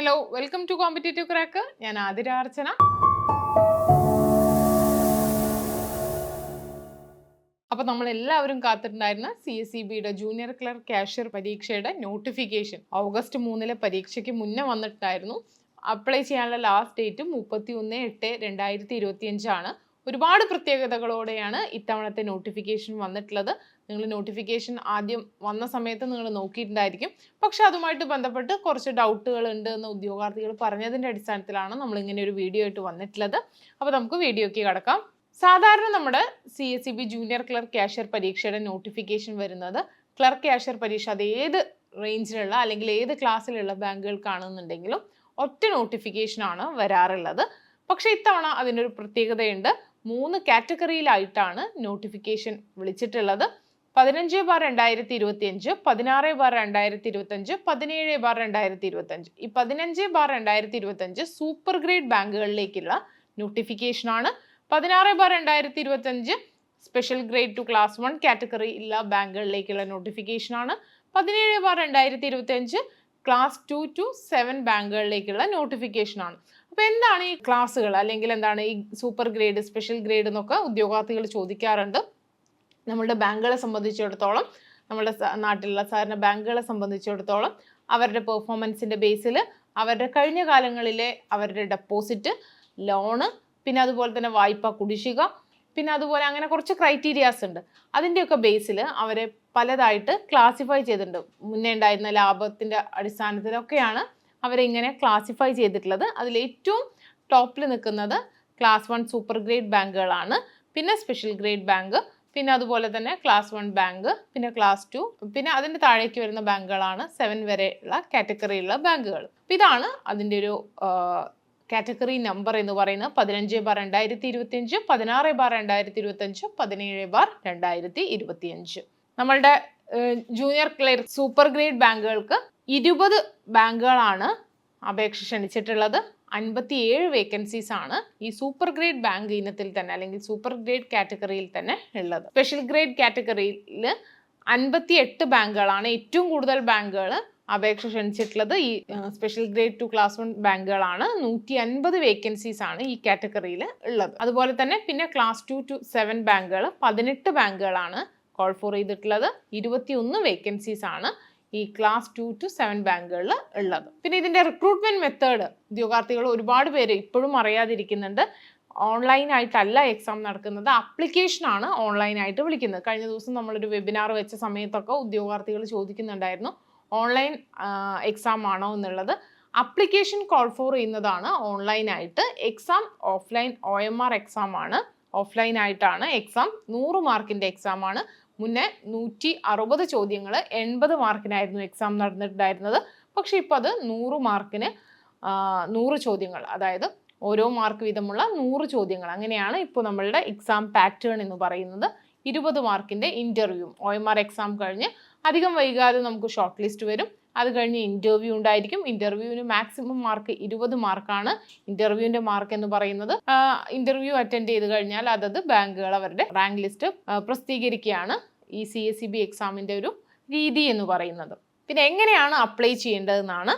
Hello, welcome to competitive crack. ഞാൻ ആതിര അർച്ചന. അപ്പോൾ നമ്മളെല്ലാവരും കാത്തിട്ടുണ്ടായിരുന്ന CSEBയുടെ ജൂനിയർ ക്ലർക്ക് കാഷ്യർ പരീക്ഷയുടെ നോട്ടിഫിക്കേഷൻ ഓഗസ്റ്റ് 3 പരീക്ഷയ്ക്ക് മുന്നേ വന്നിട്ടുണ്ടായിരുന്നു. അപ്ലൈ ചെയ്യാനുള്ള ലാസ്റ്റ് ഡേറ്റ് 31/8/2025 ആണ്. ഒരുപാട് പ്രത്യേകതകളോടെയാണ് ഇത്തവണത്തെ നോട്ടിഫിക്കേഷൻ വന്നിട്ടുള്ളത്. നിങ്ങൾ നോട്ടിഫിക്കേഷൻ ആദ്യം വന്ന സമയത്ത് നിങ്ങൾ നോക്കിയിട്ടുണ്ടായിരിക്കും. പക്ഷെ അതുമായിട്ട് ബന്ധപ്പെട്ട് കുറച്ച് ഡൗട്ടുകൾ ഉണ്ട് എന്ന് ഉദ്യോഗാർത്ഥികൾ പറഞ്ഞതിൻ്റെ അടിസ്ഥാനത്തിലാണ് നമ്മൾ ഇങ്ങനെ ഒരു വീഡിയോ ആയിട്ട് വന്നിട്ടുള്ളത്. അപ്പോൾ നമുക്ക് വീഡിയോയ്ക്ക് കടക്കാം. സാധാരണ നമ്മുടെ CSEB ജൂനിയർ ക്ലർക്ക് കാഷ്യർ പരീക്ഷയുടെ നോട്ടിഫിക്കേഷൻ വരുന്നത് ക്ലർക്ക് കാഷ്യർ പരീക്ഷ അത് ഏത് റേഞ്ചിലുള്ള അല്ലെങ്കിൽ ഏത് ക്ലാസ്സിലുള്ള ബാങ്കുകൾക്കാണെന്നുണ്ടെങ്കിലും ഒറ്റ നോട്ടിഫിക്കേഷനാണ് വരാറുള്ളത്. പക്ഷെ ഇത്തവണ അതിനൊരു പ്രത്യേകതയുണ്ട്. 3 കാറ്റഗറിയിലായിട്ടാണ് നോട്ടിഫിക്കേഷൻ വിളിച്ചിട്ടുള്ളത്. 15/2025, 16/2025, 17/2025. ഈ 15/2025 സൂപ്പർ ഗ്രേഡ് ബാങ്കുകളിലേക്കുള്ള നോട്ടിഫിക്കേഷനാണ്. 16/2025 special grade two class 1 category ഉള്ള ബാങ്കുകളിലേക്കുള്ള നോട്ടിഫിക്കേഷനാണ്. 17/2025 ക്ലാസ് 2 to 7 ബാങ്കുകളിലേക്കുള്ള നോട്ടിഫിക്കേഷനാണ്. അപ്പോൾ എന്താണ് ഈ ക്ലാസ്സുകൾ അല്ലെങ്കിൽ എന്താണ് ഈ സൂപ്പർ ഗ്രേഡ്, സ്പെഷ്യൽ ഗ്രേഡ് എന്നൊക്കെ ഉദ്യോഗാർത്ഥികൾ ചോദിക്കാറുണ്ട്. നമ്മളുടെ ബാങ്കുകളെ സംബന്ധിച്ചിടത്തോളം, നമ്മുടെ നാട്ടിലുള്ള സാധാരണ ബാങ്കുകളെ സംബന്ധിച്ചിടത്തോളം അവരുടെ പെർഫോമൻസിൻ്റെ ബേസിൽ അവരുടെ കഴിഞ്ഞ കാലങ്ങളിലെ അവരുടെ ഡെപ്പോസിറ്റ്, ലോണ്, പിന്നെ അതുപോലെ തന്നെ വായ്പ കുടിശ്ശിക, പിന്നെ അതുപോലെ അങ്ങനെ കുറച്ച് ക്രൈറ്റീരിയാസ് ഉണ്ട്. അതിൻ്റെയൊക്കെ ബേസിൽ അവരെ പലതായിട്ട് ക്ലാസിഫൈ ചെയ്തിട്ടുണ്ട്. മുന്നേ ഉണ്ടായിരുന്ന ലാഭത്തിൻ്റെ അടിസ്ഥാനത്തിലൊക്കെയാണ് അവരെ ഇങ്ങനെ ക്ലാസിഫൈ ചെയ്തിട്ടുള്ളത്. അതിലേറ്റവും ടോപ്പിൽ നിൽക്കുന്നത് ക്ലാസ് 1 സൂപ്പർ ഗ്രേഡ് ബാങ്കുകളാണ്. പിന്നെ സ്പെഷ്യൽ ഗ്രേഡ് ബാങ്ക്, പിന്നെ അതുപോലെ തന്നെ ക്ലാസ് 1 ബാങ്ക്, പിന്നെ ക്ലാസ് 2, പിന്നെ അതിൻ്റെ താഴേക്ക് വരുന്ന ബാങ്കുകളാണ് 7 വരെയുള്ള കാറ്റഗറിയുള്ള ബാങ്കുകൾ. ഇതാണ് അതിൻ്റെ ഒരു കാറ്റഗറി നമ്പർ എന്ന് പറയുന്നത്. 15/2025, 16/2025, 17/2025. നമ്മളുടെ ജൂനിയർ ക്ലർക്ക് സൂപ്പർ ഗ്രേഡ് ബാങ്കുകൾക്ക് 20 ബാങ്കുകളാണ് അപേക്ഷ ക്ഷണിച്ചിട്ടുള്ളത്. 57 വേക്കൻസീസ് ആണ് ഈ സൂപ്പർ ഗ്രേഡ് ബാങ്ക് ഇനത്തിൽ തന്നെ അല്ലെങ്കിൽ സൂപ്പർ ഗ്രേഡ് കാറ്റഗറിയിൽ തന്നെ ഉള്ളത്. സ്പെഷ്യൽ ഗ്രേഡ് കാറ്റഗറിയിൽ 58 ബാങ്കുകളാണ്, ഏറ്റവും കൂടുതൽ ബാങ്കുകൾ അപേക്ഷ ക്ഷണിച്ചിട്ടുള്ളത് ഈ special grade two class 1 ബാങ്കുകളാണ്. 150 vacancies ആണ് ഈ കാറ്റഗറിയിൽ ഉള്ളത്. അതുപോലെ തന്നെ പിന്നെ ക്ലാസ് 2 to 7 ബാങ്കുകൾ 18 ബാങ്കുകളാണ് കോൾ ഫോർ ചെയ്തിട്ടുള്ളത്. 21 വേക്കൻസീസ് ആണ് ഈ ക്ലാസ് 2 to 7 ബാങ്കുകളിൽ ഉള്ളത്. പിന്നെ ഇതിൻ്റെ റിക്രൂട്ട്മെന്റ് മെത്തേഡ് ഉദ്യോഗാർത്ഥികൾ ഒരുപാട് പേര് ഇപ്പോഴും അറിയാതിരിക്കുന്നുണ്ട്. ഓൺലൈനായിട്ടല്ല എക്സാം നടക്കുന്നത്, ആപ്ലിക്കേഷനാണ് ഓൺലൈനായിട്ട് വിളിക്കുന്നത്. കഴിഞ്ഞ ദിവസം നമ്മളൊരു വെബിനാർ വെച്ച സമയത്തൊക്കെ ഉദ്യോഗാർത്ഥികൾ ചോദിക്കുന്നുണ്ടായിരുന്നു ഓൺലൈൻ എക്സാം ആണോ എന്നുള്ളത്. അപ്ലിക്കേഷൻ കോൾ ഫോർ ചെയ്യുന്നതാണ് ഓൺലൈനായിട്ട്. എക്സാം ഓഫ്ലൈൻ OMR എക്സാം ആണ്. ഓഫ്ലൈൻ ആയിട്ടാണ് എക്സാം. 100 മാർക്കിൻ്റെ എക്സാം ആണ്. മുന്നേ 160 ചോദ്യങ്ങൾ 80 മാർക്കിനായിരുന്നു എക്സാം നടന്നിട്ടുണ്ടായിരുന്നത്. പക്ഷെ ഇപ്പോൾ അത് 100 മാർക്കിന് 100 ചോദ്യങ്ങൾ, അതായത് ഓരോ മാർക്ക് വീതമുള്ള 100 ചോദ്യങ്ങൾ, അങ്ങനെയാണ് ഇപ്പോൾ നമ്മളുടെ എക്സാം പാറ്റേൺ എന്ന് പറയുന്നത്. 20 മാർക്കിൻ്റെ ഇൻ്റർവ്യൂ, OMR എക്സാം കഴിഞ്ഞ് അധികം വൈകാതെ നമുക്ക് ഷോർട്ട് ലിസ്റ്റ് വരും. അത് കഴിഞ്ഞ് ഇൻ്റർവ്യൂ ഉണ്ടായിരിക്കും. ഇൻ്റർവ്യൂവിന് മാക്സിമം മാർക്ക് 20 മാർക്കാണ്. ഇൻ്റർവ്യൂവിൻ്റെ മാർക്ക് എന്ന് പറയുന്നത് ഇൻ്റർവ്യൂ അറ്റൻഡ് ചെയ്ത് കഴിഞ്ഞാൽ അതത് ബാങ്കുകൾ അവരുടെ റാങ്ക് ലിസ്റ്റ് പ്രസിദ്ധീകരിക്കുകയാണ് ഈ CSEB എക്സാമിൻ്റെ ഒരു രീതി എന്ന് പറയുന്നത്. പിന്നെ എങ്ങനെയാണ് അപ്ലൈ ചെയ്യേണ്ടതെന്നാണ്.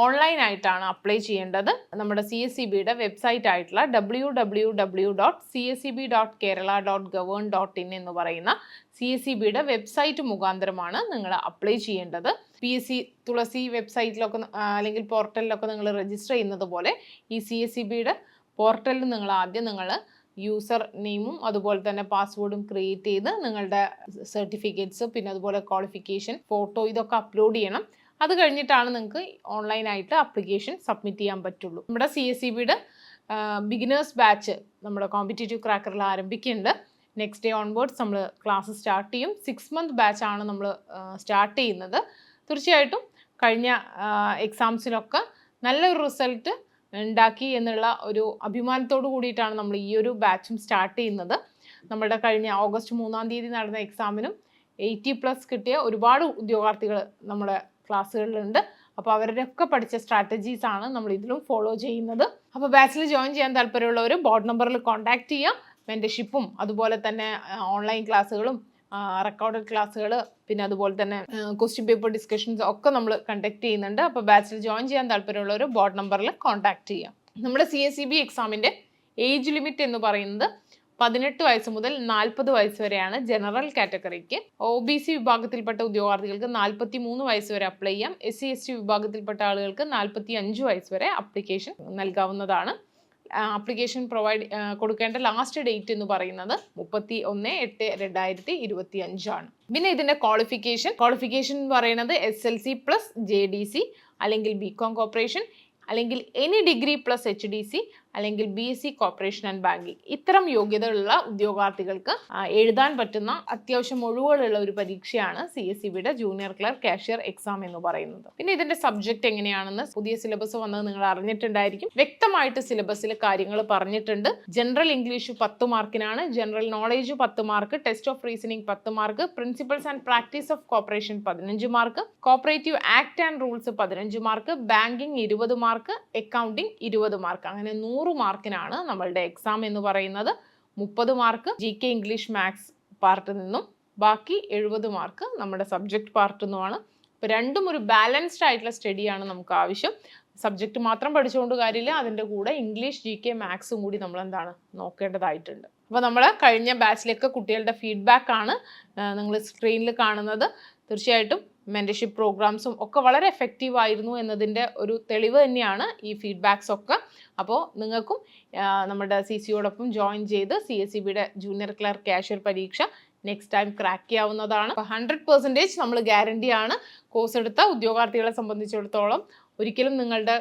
ഓൺലൈനായിട്ടാണ് അപ്ലൈ ചെയ്യേണ്ടത്. നമ്മുടെ CSEBയുടെ വെബ്സൈറ്റ് ആയിട്ടുള്ള www.cseb.kerala.govern.in എന്ന് പറയുന്ന CSEBയുടെ വെബ്സൈറ്റ് മുഖാന്തരമാണ് നിങ്ങൾ അപ്ലൈ ചെയ്യേണ്ടത്. PSC തുളസി വെബ്സൈറ്റിലൊക്കെ അല്ലെങ്കിൽ പോർട്ടലിലൊക്കെ നിങ്ങൾ രജിസ്റ്റർ ചെയ്യുന്നത് പോലെ ഈ CSEBയുടെ പോർട്ടലിൽ നിങ്ങൾ ആദ്യം യൂസർ നെയിമും അതുപോലെ തന്നെ പാസ്വേഡും ക്രിയേറ്റ് ചെയ്ത് നിങ്ങളുടെ സർട്ടിഫിക്കറ്റ്സ്, പിന്നെ അതുപോലെ ക്വാളിഫിക്കേഷൻ, ഫോട്ടോ ഇതൊക്കെ അപ്ലോഡ് ചെയ്യണം. അത് കഴിഞ്ഞിട്ടാണ് നിങ്ങൾക്ക് ഓൺലൈനായിട്ട് ആപ്ലിക്കേഷൻ സബ്മിറ്റ് ചെയ്യാൻ പറ്റുള്ളൂ. നമ്മുടെ CSEBയുടെ ബിഗിനേഴ്സ് ബാച്ച് നമ്മുടെ കോമ്പറ്റേറ്റീവ് ക്രാക്കറിൽ ആരംഭിക്കുന്നുണ്ട്. നെക്സ്റ്റ് ഡേ ഓൺവേർഡ്സ് നമ്മൾ ക്ലാസ് സ്റ്റാർട്ട് ചെയ്യും. 6 month ബാച്ചാണ് നമ്മൾ സ്റ്റാർട്ട് ചെയ്യുന്നത്. തീർച്ചയായിട്ടും കഴിഞ്ഞ എക്സാംസിലൊക്കെ നല്ലൊരു റിസൾട്ട് ഉണ്ടാക്കി എന്നുള്ള ഒരു അഭിമാനത്തോടു കൂടിയിട്ടാണ് നമ്മൾ ഈ ഒരു ബാച്ചും സ്റ്റാർട്ട് ചെയ്യുന്നത്. നമ്മുടെ കഴിഞ്ഞ ഓഗസ്റ്റ് 3 നടന്ന എക്സാമിനും 80+ കിട്ടിയ ഒരുപാട് ഉദ്യോഗാർത്ഥികൾ നമ്മുടെ ക്ലാസ്സുകളിലുണ്ട്. അപ്പോൾ അവരുടെയൊക്കെ പഠിച്ച സ്ട്രാറ്റജീസ് ആണ് നമ്മൾ ഇതിലും ഫോളോ ചെയ്യുന്നത്. അപ്പോൾ ബാച്ചിൽ ജോയിൻ ചെയ്യാൻ താല്പര്യമുള്ളവർ ബോർഡ് നമ്പറിൽ കോൺടാക്ട് ചെയ്യുക. മെൻറ്റർഷിപ്പും അതുപോലെ തന്നെ ഓൺലൈൻ ക്ലാസ്സുകളും റെക്കോർഡഡ് ക്ലാസ്സുകൾ, പിന്നെ അതുപോലെ തന്നെ ക്വസ്റ്റ്യൻ പേപ്പർ ഡിസ്കഷൻസ് ഒക്കെ നമ്മൾ കണ്ടക്ട് ചെയ്യുന്നുണ്ട്. അപ്പോൾ ബാച്ചിൽ ജോയിൻ ചെയ്യാൻ താല്പര്യമുള്ളവർ ബോർഡ് നമ്പറിൽ കോൺടാക്ട് ചെയ്യാം. നമ്മുടെ CSEB എക്സാമിൻ്റെ ഏജ് ലിമിറ്റ് എന്ന് പറയുന്നത് 18 വയസ്സ് മുതൽ 40 വയസ്സ് വരെയാണ് ജനറൽ കാറ്റഗറിക്ക്. OBC വിഭാഗത്തിൽപ്പെട്ട ഉദ്യോഗാർത്ഥികൾക്ക് 43 വയസ്സ് വരെ അപ്ലൈ ചെയ്യാം. SC/ST വിഭാഗത്തിൽപ്പെട്ട ആളുകൾക്ക് 45 വയസ്സ് വരെ അപ്ലിക്കേഷൻ നൽകാവുന്നതാണ്. അപ്ലിക്കേഷൻ കൊടുക്കേണ്ട ലാസ്റ്റ് ഡേറ്റ് എന്ന് പറയുന്നത് 31/8/2025 ആണ്. പിന്നെ ഇതിന്റെ ക്വാളിഫിക്കേഷൻ എന്ന് പറയുന്നത് SLC പ്ലസ് JDC അല്ലെങ്കിൽ BCom കോർപ്പറേഷൻ അല്ലെങ്കിൽ എനി ഡിഗ്രി പ്ലസ് HDC അല്ലെങ്കിൽ BSc കോർപ്പറേഷൻ ആൻഡ് ബാങ്കിങ്. ഇത്തരം യോഗ്യതയുള്ള ഉദ്യോഗാർത്ഥികൾക്ക് എഴുതാൻ പറ്റുന്ന അത്യാവശ്യം ഒഴിവുകളുള്ള ഒരു പരീക്ഷയാണ് CSEBയുടെ ജൂനിയർ ക്ലർക്ക് കാഷ്യർ എക്സാം എന്ന് പറയുന്നത്. പിന്നെ ഇതിന്റെ സബ്ജക്ട് എങ്ങനെയാണെന്ന് പുതിയ സിലബസ് വന്നത് നിങ്ങൾ അറിഞ്ഞിട്ടുണ്ടായിരിക്കും. വ്യക്തമായിട്ട് സിലബസിൽ കാര്യങ്ങൾ പറഞ്ഞിട്ടുണ്ട്. ജനറൽ ഇംഗ്ലീഷ് 10 മാർക്കിനാണ്, general knowledge 10 mark, test of reasoning 10 mark, principles and practice of corporation 15 mark, cooperative act and rules 15 mark, banking 20 mark, accounting 20 mark. അങ്ങനെ 100 മാർക്കിനാണ് നമ്മളുടെ എക്സാം എന്ന് പറയുന്നത്. 30 മാർക്ക് GK ഇംഗ്ലീഷ് മാത്സ് പാർട്ടിൽ നിന്നും ബാക്കി 70 മാർക്ക് നമ്മുടെ സബ്ജക്ട് പാർട്ടിൽ നിന്നുമാണ്. ഇപ്പോൾ രണ്ടും ഒരു ബാലൻസ്ഡ് ആയിട്ടുള്ള സ്റ്റഡിയാണ് നമുക്ക് ആവശ്യം. സബ്ജക്റ്റ് മാത്രം പഠിച്ചുകൊണ്ട് കാര്യമില്ല, അതിൻ്റെ കൂടെ ഇംഗ്ലീഷ് GK മാത്സും കൂടി നമ്മൾ എന്താണ് നോക്കേണ്ടതായിട്ടുണ്ട്. അപ്പോൾ നമ്മൾ കഴിഞ്ഞ ബാച്ചിലേക്ക് കുട്ടികളുടെ ഫീഡ്ബാക്ക് ആണ് നിങ്ങൾ സ്ക്രീനിൽ കാണുന്നത്. തീർച്ചയായിട്ടും മെൻറ്റർഷിപ്പ് പ്രോഗ്രാംസും ഒക്കെ വളരെ എഫക്റ്റീവ് ആയിരുന്നു എന്നതിൻ്റെ ഒരു തെളിവ് തന്നെയാണ് ഈ ഫീഡ്ബാക്സ് ഒക്കെ. അപ്പോൾ നിങ്ങൾക്കും നമ്മുടെ CCയോടൊപ്പം ജോയിൻ ചെയ്ത് CSEBയുടെ ജൂനിയർ ക്ലർക്ക് കാഷ്യർ പരീക്ഷ നെക്സ്റ്റ് ടൈം ക്രാക്ക് ചെയ്യാവുന്നതാണ്. 100% നമ്മൾ ഗ്യാരണ്ടിയാണ്. കോഴ്സ് എടുത്ത ഉദ്യോഗാർത്ഥികളെ സംബന്ധിച്ചിടത്തോളം ഒരിക്കലും നിങ്ങളുടെ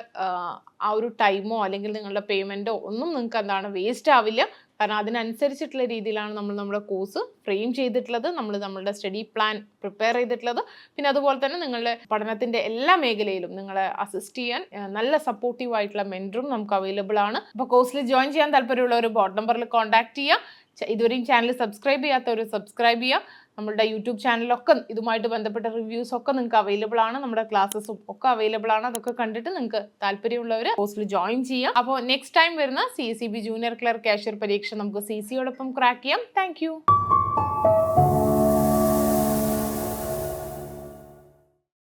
ആ ഒരു ടൈമോ അല്ലെങ്കിൽ നിങ്ങളുടെ പേയ്മെൻറ്റോ ഒന്നും നിങ്ങൾക്ക് എന്താണ് വേസ്റ്റ് ആവില്ല. കാരണം അതിനനുസരിച്ചിട്ടുള്ള രീതിയിലാണ് നമ്മൾ നമ്മുടെ കോഴ്സ് ഫ്രെയിം ചെയ്തിട്ടുള്ളത്, നമ്മളുടെ സ്റ്റഡി പ്ലാൻ പ്രിപ്പയർ ചെയ്തിട്ടുള്ളത്. പിന്നെ അതുപോലെ തന്നെ നിങ്ങളുടെ പഠനത്തിൻ്റെ എല്ലാ മേഖലയിലും നിങ്ങളെ അസിസ്റ്റ് ചെയ്യാൻ നല്ല സപ്പോർട്ടീവ് ആയിട്ടുള്ള മെൻറ്ററും നമുക്ക് അവൈലബിൾ ആണ്. അപ്പോൾ കോഴ്സിൽ ജോയിൻ ചെയ്യാൻ താല്പര്യമുള്ള ഒരു ബോർഡ് നമ്പറിൽ കോൺടാക്ട് ചെയ്യുക. ഇതുവരെയും ചാനൽ സബ്സ്ക്രൈബ് ചെയ്യാത്തവർ സബ്സ്ക്രൈബ് ചെയ്യുക. നമ്മുടെ യൂട്യൂബ് ചാനലൊക്കെ ഇതുമായിട്ട് ബന്ധപ്പെട്ട റിവ്യൂസ് ഒക്കെ നിങ്ങൾക്ക് അവൈലബിൾ ആണ്, നമ്മുടെ ക്ലാസ്സസും ഒക്കെ അവൈലബിൾ ആണ്. അതൊക്കെ കണ്ടിട്ട് നിങ്ങൾക്ക് താല്പര്യമുള്ളവർ കോഴ്സിൽ ജോയിൻ ചെയ്യാം. അപ്പോൾ നെക്സ്റ്റ് ടൈം വരുന്ന CSEB ജൂനിയർ ക്ലർക്ക് കാഷ്യർ പരീക്ഷ നമുക്ക് CCയോടൊപ്പം ക്രാക്ക് ചെയ്യാം. താങ്ക്